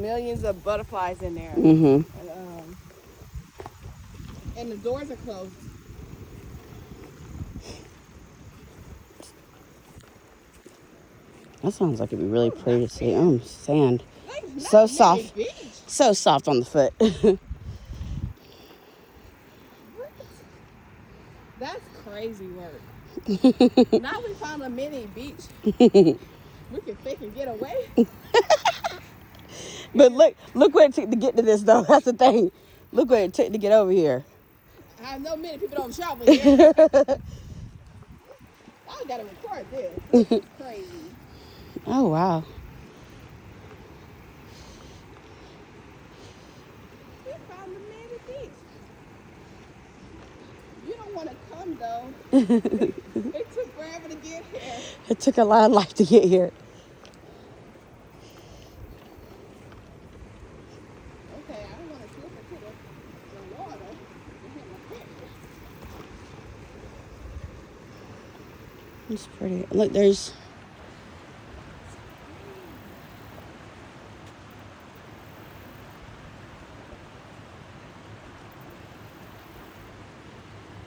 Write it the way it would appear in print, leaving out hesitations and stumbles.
millions of butterflies in there. And the doors are closed. That sounds like it'd be really pretty to see. Sand. Like, So not soft. Beach. So soft on the foot. What? That's crazy work. Now we found a mini beach. We can think and get away. But look what it took to get to this, though. That's the thing. Look what it took to get over here. I know many people don't shovel here. I gotta record this. This is crazy. Oh, wow. We found the mini beach. You don't want to come though. It took forever to get here. It took a lot of life to get here. Okay, I don't want to slip into the water. And hit my foot. It's pretty. Look, there's